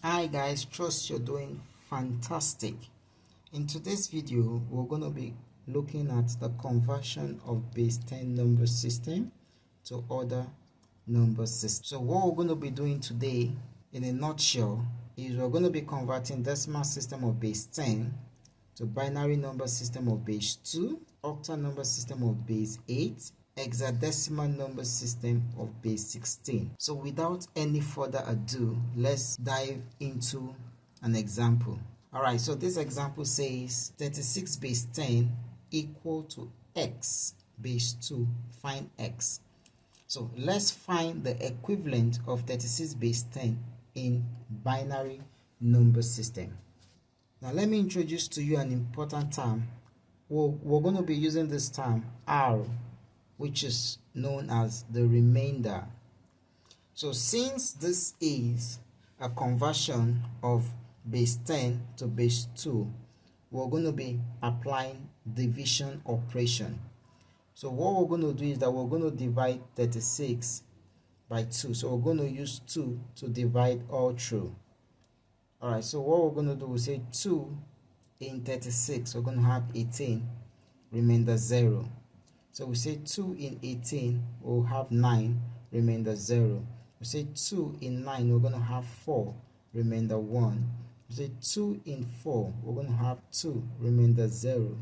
Hi guys, trust you're doing fantastic. In today's video, we're going to be looking at the conversion of base 10 number system to other number systems. So what we're going to be doing today, in a nutshell, is we're going to be converting decimal system of base 10 to binary number system of base 2, octal number system of base 8, hexadecimal number system of base 16. So without any further ado, let's dive into an example. Alright, so this example says 36 base 10 equal to x base 2, find x. So let's find the equivalent of 36 base 10 in binary number system. Now let me introduce to you an important term. We're going to be using this term R, which is known as the remainder. So since this is a conversion of base 10 to base 2, we're going to be applying division operation. So what we're going to do is that we're going to divide 36 by 2. So we're going to use 2 to divide all through. Alright, so what we're going to do, we say 2 in 36, we're going to have 18, remainder 0. So we say 2 in 18, we'll have 9, remainder 0. We say 2 in 9, we're going to have 4, remainder 1. We say 2 in 4, we're going to have 2, remainder 0.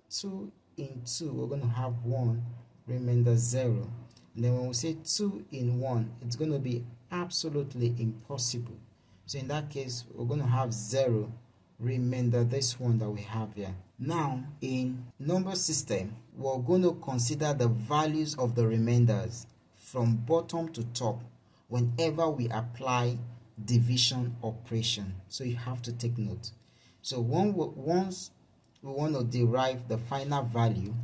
2 in 2, we're going to have 1, remainder 0. And then when we say 2 in 1, it's going to be absolutely impossible. So in that case, we're going to have 0, remainder this one that we have here. Now, in number system, we're going to consider the values of the remainders from bottom to top whenever we apply division operation. So you have to take note. So once we want to derive the final value,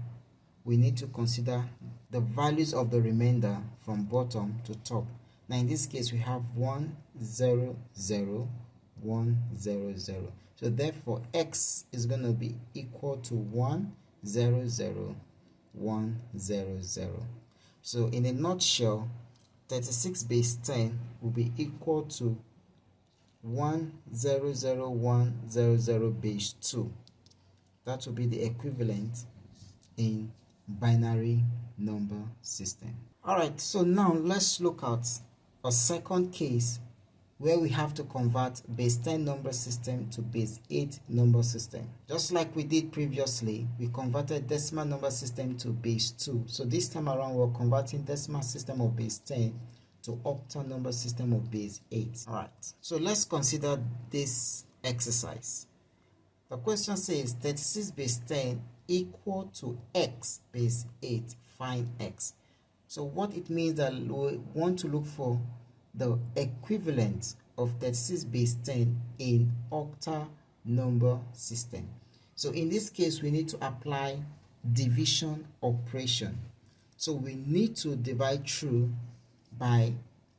we need to consider the values of the remainder from bottom to top. Now in this case, we have 1, 0, 0, 1, 0, 0. So therefore, x is going to be equal to 1, 0, 0, 1, 0, 0. So in a nutshell, 36 base 10 will be equal to 1, 0, 0, 1, 0, 0 base 2. That will be the equivalent in binary number system. Alright, so now let's look at a second case where we have to convert base 10 number system to base 8 number system. Just like we did previously, we converted decimal number system to base 2. So this time around, we're converting decimal system of base 10 to octal number system of base 8. Alright, so let's consider this exercise. The question says 36 base 10 equal to x base 8, find x. So what it means that we want to look for the equivalent of 36 base 10 in octal number system. So in this case, we need to apply division operation. So we need to divide through by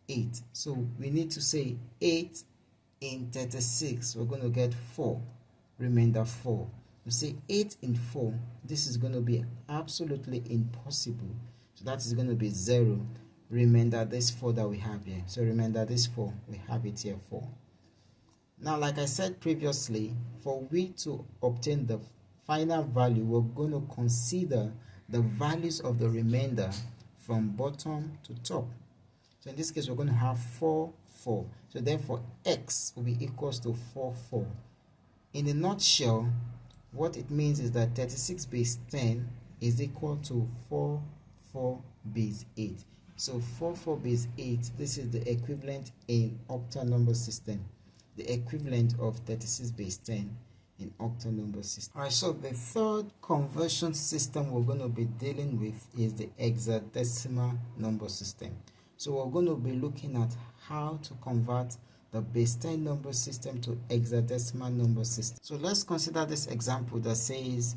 8. So we need to say 8 in 36, we're going to get 4, remainder 4. We say 8 in 4, this is going to be absolutely impossible. So that is going to be 0. Remainder this 4 that we have here. So remember this 4, we have it here 4. Now, like I said previously, for we to obtain the final value, we're going to consider the values of the remainder from bottom to top. So in this case, we're going to have 4, 4. So therefore, x will be equals to 4, 4. In a nutshell, what it means is that 36 base 10 is equal to 4, 4 base 8. So 4, 4 base 8, this is the equivalent in octal number system. The equivalent of 36 base 10 in octal number system. Alright, so the third conversion system we're going to be dealing with is the hexadecimal number system. So we're going to be looking at how to convert the base 10 number system to hexadecimal number system. So let's consider this example that says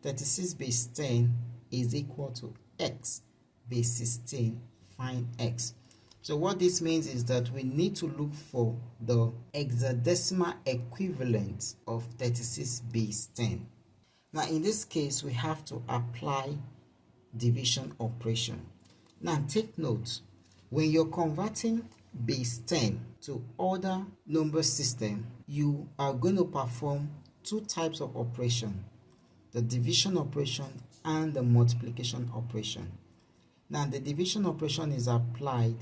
36 base 10 is equal to x base 16, find x. So what this means is that we need to look for the hexadecimal equivalent of 36 base 10. Now in this case, we have to apply division operation. Now take note, when you're converting base 10 to other number system, you are going to perform two types of operation: the division operation and the multiplication operation. Now, the division operation is applied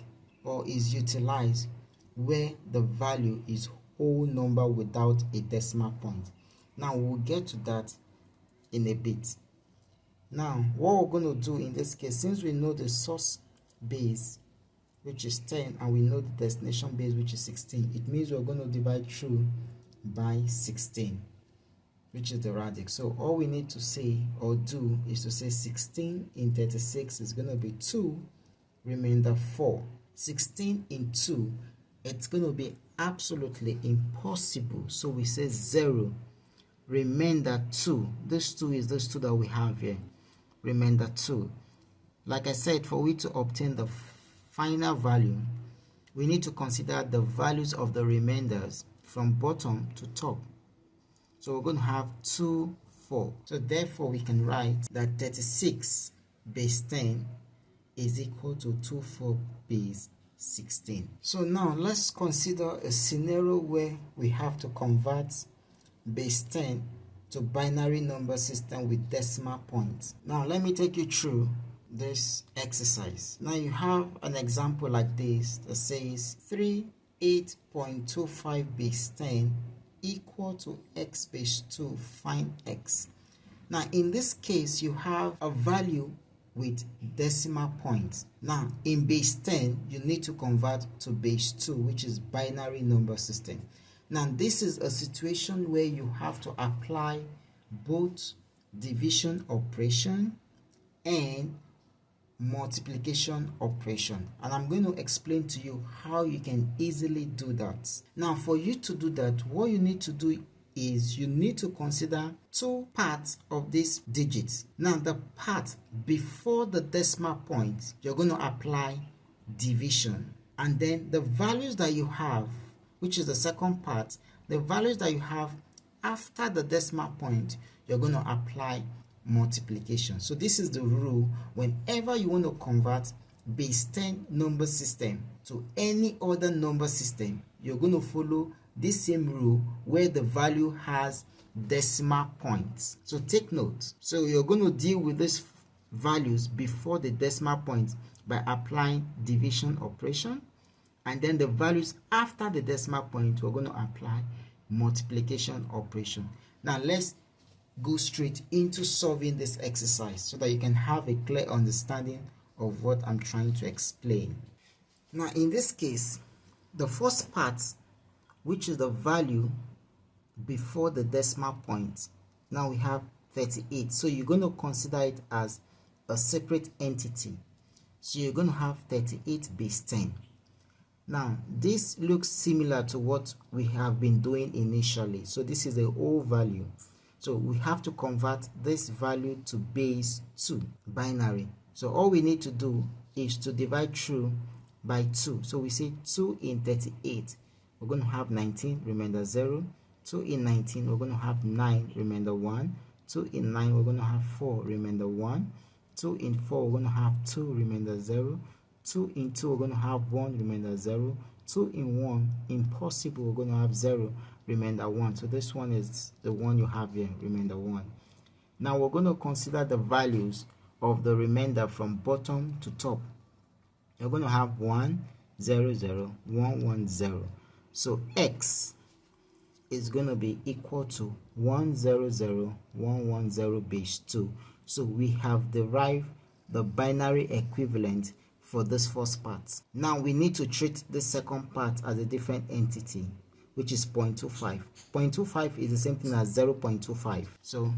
or is utilized where the value is whole number without a decimal point. Now, we'll get to that in a bit. Now, what we're going to do in this case, since we know the source base, which is 10, and we know the destination base, which is 16, it means we're going to divide through by 16, which is the radix. So all we need to say or do is to say 16 in 36 is going to be 2, remainder 4. 16 in 2, it's going to be absolutely impossible. So we say 0, remainder 2. This 2 is this 2 that we have here, remainder 2. Like I said, for we to obtain the final value, we need to consider the values of the remainders from bottom to top. So we're going to have 2, 4. So therefore we can write that 36 base 10 is equal to 2, 4 base 16. So now let's consider a scenario where we have to convert base 10 to binary number system with decimal points. Now let me take you through this exercise. Now you have an example like this that says 38.25 base 10 equal to x base 2, find x. Now in this case you have a value with decimal points. Now in base 10 you need to convert to base 2, which is binary number system. Now this is a situation where you have to apply both division operation and multiplication operation, and I'm going to explain to you how you can easily do that. Now for you to do that, what you need to do is you need to consider two parts of this digit. Now the part before the decimal point, you're going to apply division, and then the values that you have, which is the second part, the values that you have after the decimal point, you're going to apply multiplication. So this is the rule whenever you want to convert base 10 number system to any other number system. You're going to follow this same rule where the value has decimal points. So take note. So you're going to deal with these values before the decimal point by applying division operation, and then the values after the decimal point we're going to apply multiplication operation. Now let's go straight into solving this exercise so that you can have a clear understanding of what I'm trying to explain. Now in this case, the first part, which is the value before the decimal point, now we have 38, so you're going to consider it as a separate entity. So you're going to have 38 base 10. Now this looks similar to what we have been doing initially. So this is the old value. So we have to convert this value to base 2, binary. So all we need to do is to divide through by 2. So we say 2 in 38, we're going to have 19, remainder 0. 2 in 19, we're going to have 9, remainder 1. 2 in 9, we're going to have 4, remainder 1. 2 in 4, we're going to have 2, remainder 0. 2 in 2, we're going to have 1, remainder 0. 2 in 1, impossible, we're going to have 0, remainder 1. So this one is the one you have here, remainder 1. Now we're going to consider the values of the remainder from bottom to top. You're going to have 1, 0, 0, 1, 1, 0. So x is going to be equal to 1, 0, 0, 1, 1, 0 base 2. So we have derived the binary equivalent for this first part. Now we need to treat the second part as a different entity, which is 0.25. 0.25 is the same thing as 0.25. So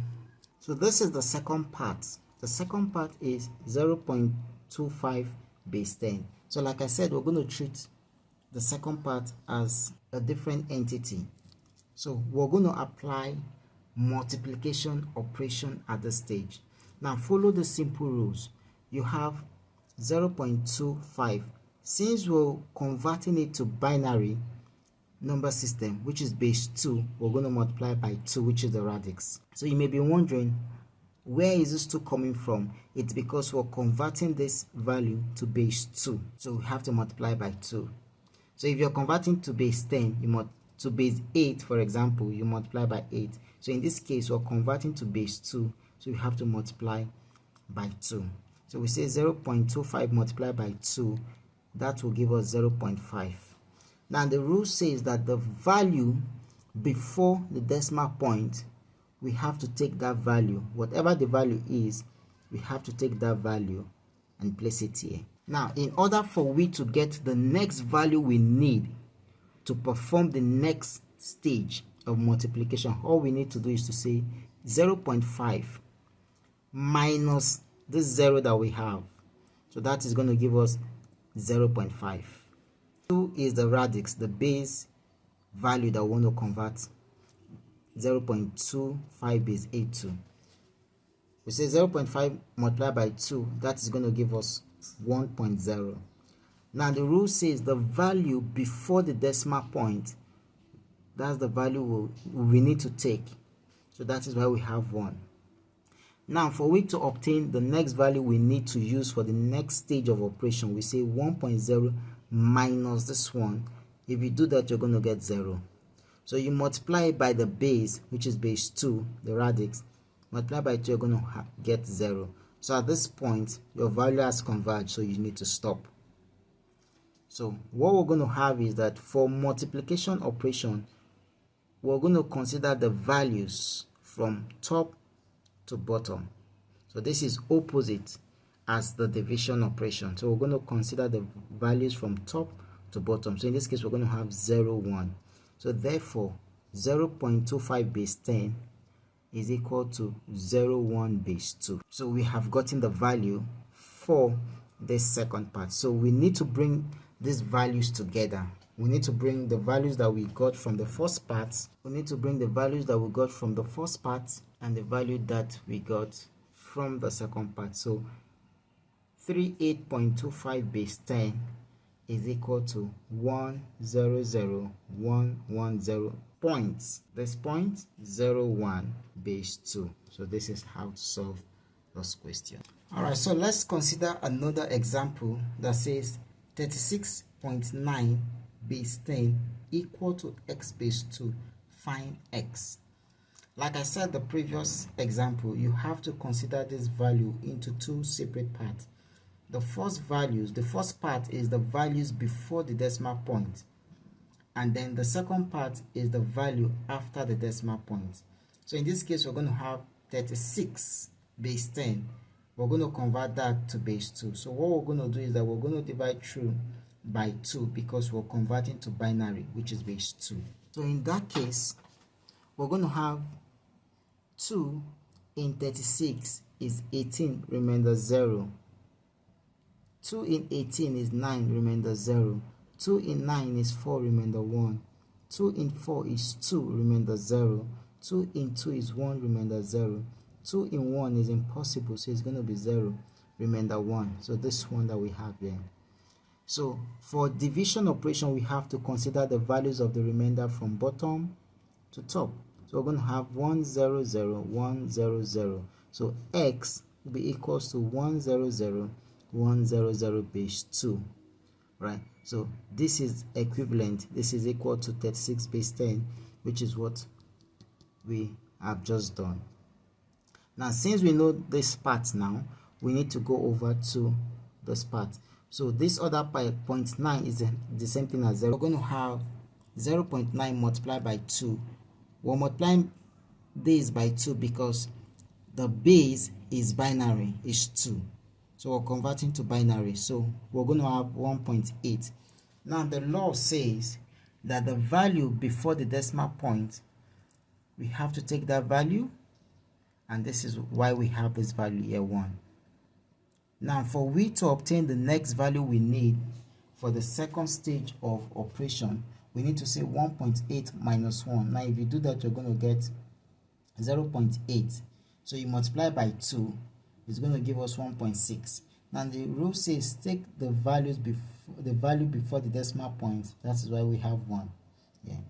this is the second part. The second part is 0.25 base 10. So like I said, we're going to treat the second part as a different entity. So we're going to apply multiplication operation at this stage. Now follow the simple rules. You have 0.25. Since we're converting it to binary number system, which is base 2, we're going to multiply by 2, which is the radix. So you may be wondering, where is this 2 coming from? It's because we're converting this value to base 2. So we have to multiply by 2. So if you're converting to base 10, to base 8, for example, you multiply by 8. So in this case, we're converting to base 2, so you have to multiply by 2. So we say 0.25 multiplied by 2, that will give us 0.5. Now the rule says that the value before the decimal point, we have to take that value, whatever the value is, we have to take that value and place it here. Now, in order for we to get the next value we need to perform the next stage of multiplication, all we need to do is to say 0.5 minus this 0 that we have. So that is going to give us 0.5. 2 is the radix, the base value that we want to convert. 0.25 base 82. We say 0.5 multiplied by 2, that is going to give us 1.0. Now the rule says the value before the decimal point, that's the value we need to take. So that is why we have 1. Now for we to obtain the next value we need to use for the next stage of operation, we say 1.0 minus this one. If you do that, you're going to get 0. So you multiply by the base, which is base 2, the radix. Multiply by 2, you're going to get 0. So at this point, your value has converged, so you need to stop. So what we're going to have is that for multiplication operation, we're going to consider the values from top to bottom. So this is opposite as the division operation. So we're going to consider the values from top to bottom. So in this case, we're going to have 0, 1. So therefore, 0.25 base 10 is equal to 0.1 base 2. So we have gotten the value for this second part. So we need to bring these values together. We need to bring the values that we got from the first part. We need to bring the values that we got from the first part and the value that we got from the second part. So 38.25 base 10 is equal to 100,110 points. This point 0.1 base 2. So this is how to solve this question. Alright, so let's consider another example that says 36.9 base 10 equal to x base 2. Find x. Like I said the previous example, you have to consider this value into two separate parts. The first part is the values before the decimal point, and then the second part is the value after the decimal point. So in this case, we're going to have 36 base 10. We're going to convert that to base 2. So what we're going to do is that we're going to divide through by 2 because we're converting to binary, which is base 2. So in that case, we're going to have 2 in 36 is 18, remainder 0. 2 in 18 is 9, remainder 0. 2 in 9 is 4, remainder 1. 2 in 4 is 2, remainder 0. 2 in 2 is 1, remainder 0. 2 in 1 is impossible, so it's going to be 0, remainder 1. So this one that we have here. So for division operation, we have to consider the values of the remainder from bottom to top. So we're going to have 100, 100. So x will be equals to 100, 100 base 2, right? So this is equivalent, this is equal to 36 base 10, which is what we have just done. Now since we know this part now, we need to go over to this part. So this other part, 0.9, is the same thing as 0. We're going to have 0.9 multiplied by 2. We're multiplying this by 2 because the base is binary, is 2. So we're converting to binary. So we're going to have 1.8. Now the law says that the value before the decimal point, we have to take that value, and this is why we have this value here, 1. Now for we to obtain the next value we need for the second stage of operation, we need to say 1.8 minus 1. Now if you do that, you're going to get 0.8. So you multiply by 2, it's going to give us 1.6. Now the rule says take the value before the decimal point. That is why we have 1. Yeah.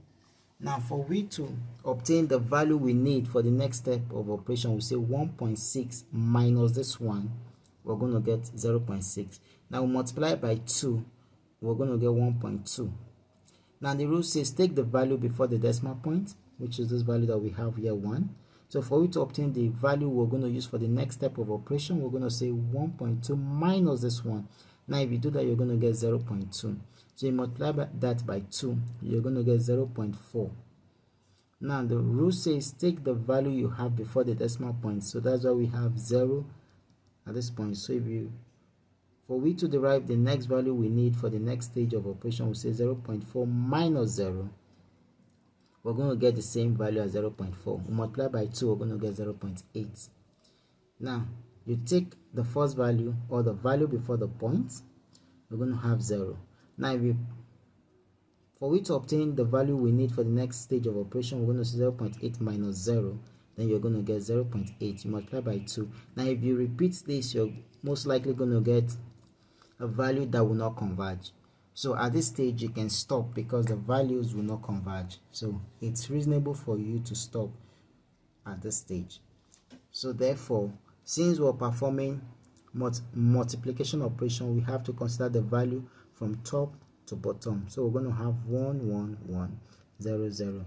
Now for we to obtain the value we need for the next step of operation, we say 1.6 minus this one, we're going to get 0.6. Now we multiply by 2, we're going to get 1.2. Now the rule says take the value before the decimal point, which is this value that we have here, 1. So for you to obtain the value we're going to use for the next step of operation, we're going to say 1.2 minus this 1. Now if you do that, you're going to get 0.2. So you multiply that by 2, you're going to get 0.4. Now the rule says take the value you have before the decimal point. So that's why we have 0 at this point. So for we to derive the next value we need for the next stage of operation, we say 0.4 minus 0. We're going to get the same value as 0.4. We multiply by 2, we're going to get 0.8. Now, you take the first value, or the value before the point, we're going to have 0. Now, for we to obtain the value we need for the next stage of operation, we're going to say 0.8 minus 0. Then you're going to get 0.8. You multiply by 2. Now, if you repeat this, you're most likely going to get a value that will not converge. So at this stage you can stop because the values will not converge. So it's reasonable for you to stop at this stage. So therefore, since we're performing multiplication operation, we have to consider the value from top to bottom. So we're going to have 1 1 1 0 0.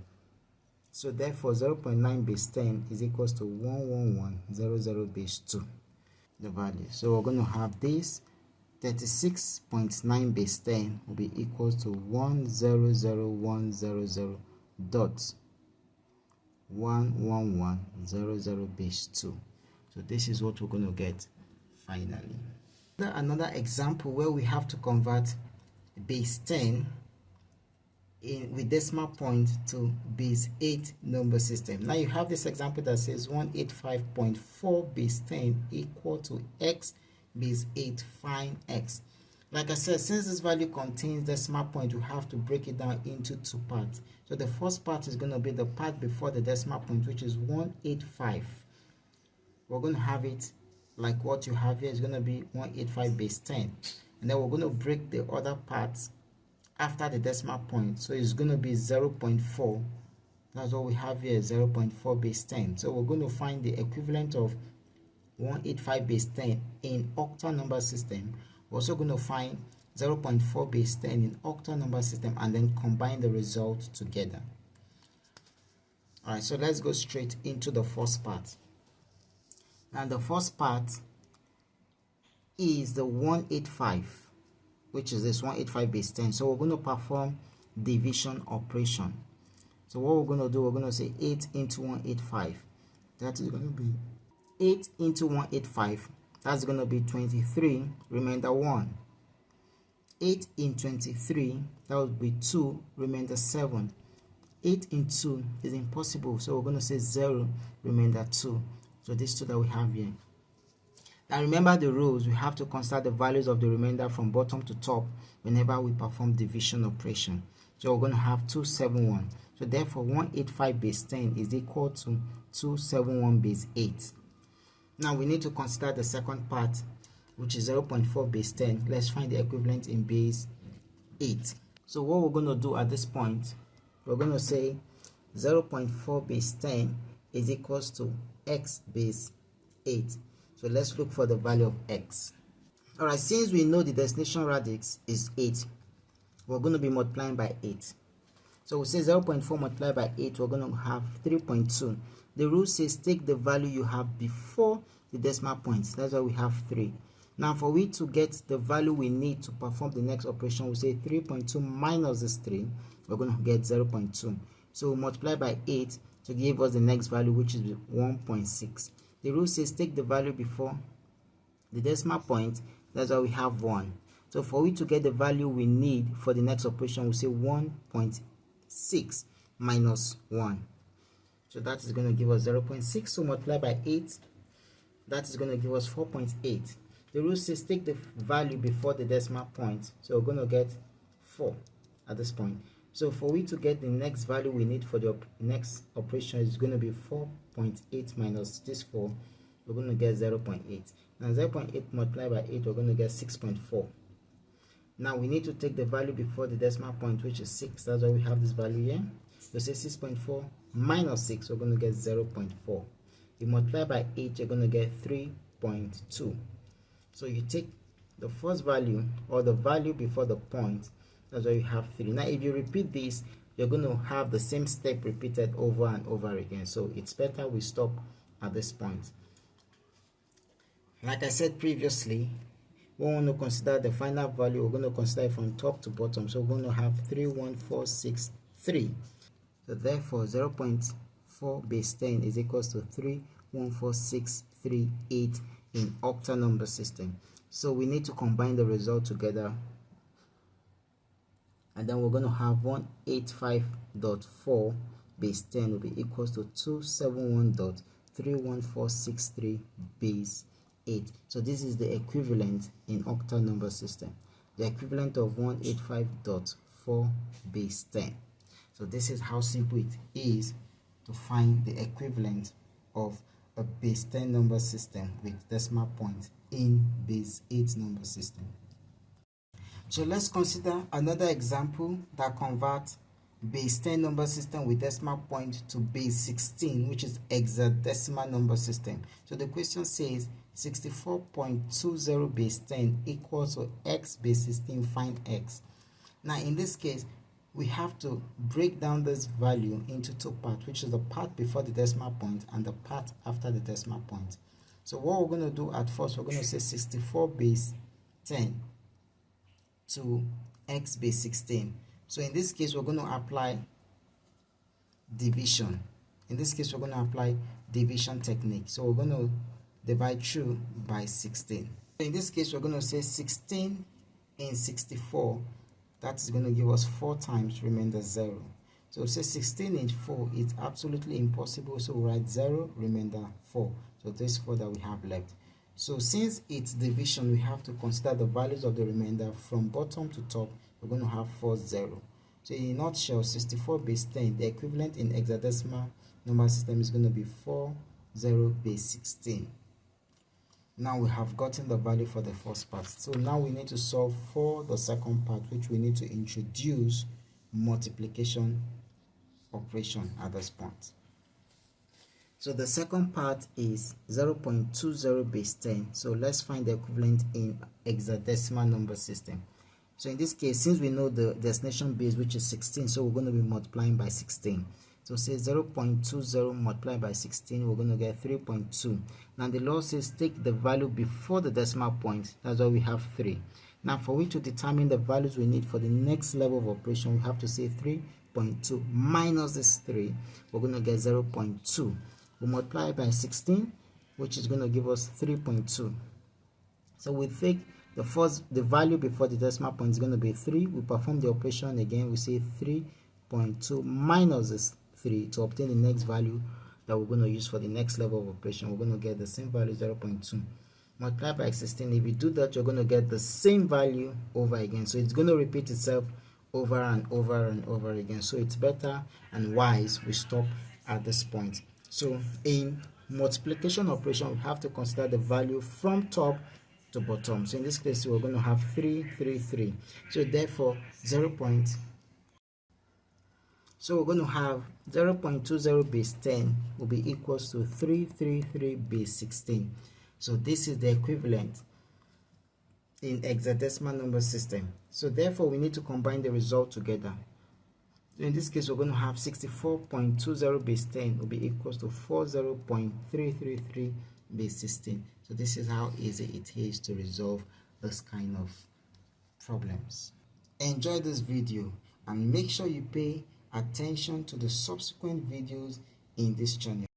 So therefore 0.9 base 10 is equals to 1 1 1 0 0 base 2, the value. So we're going to have this 36.9 base 10 will be equals to 100100 dot 11100 base 2. So this is what we're going to get finally. Another example where we have to convert base 10 with decimal point to base 8 number system. Now you have this example that says 185.4 base 10 equal to x base 8, find x. Like I said, since this value contains decimal point, we have to break it down into two parts. So the first part is going to be the part before the decimal point, which is 185. We're going to have it like what you have here is going to be 185 base 10. And then we're going to break the other parts after the decimal point. So it's going to be 0.4. That's what we have here, 0.4 base 10. So we're going to find the equivalent of 185 base 10 in octal number system. We're also going to find 0.4 base 10 in octal number system and then combine the results together. Alright, so let's go straight into the first part. Now the first part is the 185, which is this 185 base 10. So we're going to perform division operation. So what we're going to do, we're going to say 8 into 185. That is going to be 8 into 185, that's going to be 23, remainder 1. 8 in 23, that would be 2, remainder 7. 8 in 2 is impossible, so we're going to say 0, remainder 2. So these two that we have here. Now remember the rules, we have to consider the values of the remainder from bottom to top whenever we perform division operation. So we're going to have 271. So therefore 185 base 10 is equal to 271 base 8. Now we need to consider the second part, which is 0.4 base 10. Let's find the equivalent in base 8. So what we're going to do at this point, we're going to say 0.4 base 10 is equals to x base 8. So let's look for the value of x. Alright, since we know the destination radix is 8, we're going to be multiplying by 8. So we say 0.4 multiplied by 8, we're going to have 3.2. The rule says take the value you have before the decimal point. That's why we have 3. Now for we to get the value we need to perform the next operation, we say 3.2 minus this 3. We're going to get 0.2. So we multiply by 8 to give us the next value, which is 1.6. The rule says take the value before the decimal point. That's why we have 1. So for we to get the value we need for the next operation, we say 1.6 minus 1. So that is going to give us 0.6. So multiply by 8. That is going to give us 4.8. The rule says take the value before the decimal point. So we're going to get 4 at this point. So for we to get the next value we need for the next operation is going to be 4.8 minus this 4. We're going to get 0.8. Now 0.8 multiplied by 8, we're going to get 6.4. Now we need to take the value before the decimal point, which is 6. That's why we have this value here. We say 6.4 minus 6, we're going to get 0.4. You multiply by 8, you're going to get 3.2. So you take the first value, or the value before the point, That's why you have 3. Now if you repeat this, you're going to have the same step repeated over and over again. So it's better we stop at this point. Like I said previously, we want to consider the final value. We're going to consider it from top to bottom. So we're going to have 31463. So therefore 0.4 base 10 is equals to 314638 in octal number system. So we need to combine the result together, and then we're going to have 185.4 base 10 will be equals to 271.31463 base 8. So this is the equivalent in octal number system, the equivalent of 185.4 base 10. So this is how simple it is to find the equivalent of a base 10 number system with decimal point in base 8 number system. So let's consider another example that converts base 10 number system with decimal point to base 16, which is hexadecimal number system. So the question says 64.20 base 10 equals to x base 16, find x. Now in this case, we have to break down this value into two parts, which is the part before the decimal point and the part after the decimal point. So what we're going to do at first, we're going to say 64 base 10 to x base 16. So in this case, we're going to apply division. In this case, we're going to apply division technique. So we're going to divide through by 16. So in this case, we're going to say 16 in 64. That is going to give us 4 times remainder 0. So say 16 in 4 is absolutely impossible. So we write 0 remainder 4. So this 4 that we have left. So since it's division, we have to consider the values of the remainder from bottom to top. We're going to have 4 0. So in a nutshell, 64 base 10, the equivalent in hexadecimal number system is going to be 4 0 base 16. Now we have gotten the value for the first part. So now we need to solve for the second part, which we need to introduce multiplication operation at this point. So the second part is 0.20 base 10. So let's find the equivalent in hexadecimal number system. So in this case, since we know the destination base, which is 16, so we're going to be multiplying by 16. So say 0.20 multiplied by 16, we're going to get 3.2. Now the law says take the value before the decimal point. That's why we have 3. Now for we to determine the values we need for the next level of operation, we have to say 3.2 minus this 3. We're going to get 0.2. We multiply by 16, which is going to give us 3.2. So we take the value before the decimal point is going to be 3. We perform the operation again. We say 3.2 minus this 3 to obtain the next value that we're going to use for the next level of operation. We're going to get the same value, 0.2. Multiply by 16. If you do that, you're going to get the same value over again. So it's going to repeat itself over and over and over again. So it's better and wise we stop at this point. So in multiplication operation, we have to consider the value from top to bottom. So in this case, we're going to have 3, 3, 3. So therefore, So we're going to have 0.20 base 10 will be equals to 333 base 16. So this is the equivalent in hexadecimal number system. So therefore, we need to combine the result together. So in this case, we're going to have 64.20 base 10 will be equals to 40.333 base 16. So this is how easy it is to resolve this kind of problems. Enjoy this video and make sure you pay attention to the subsequent videos in this channel.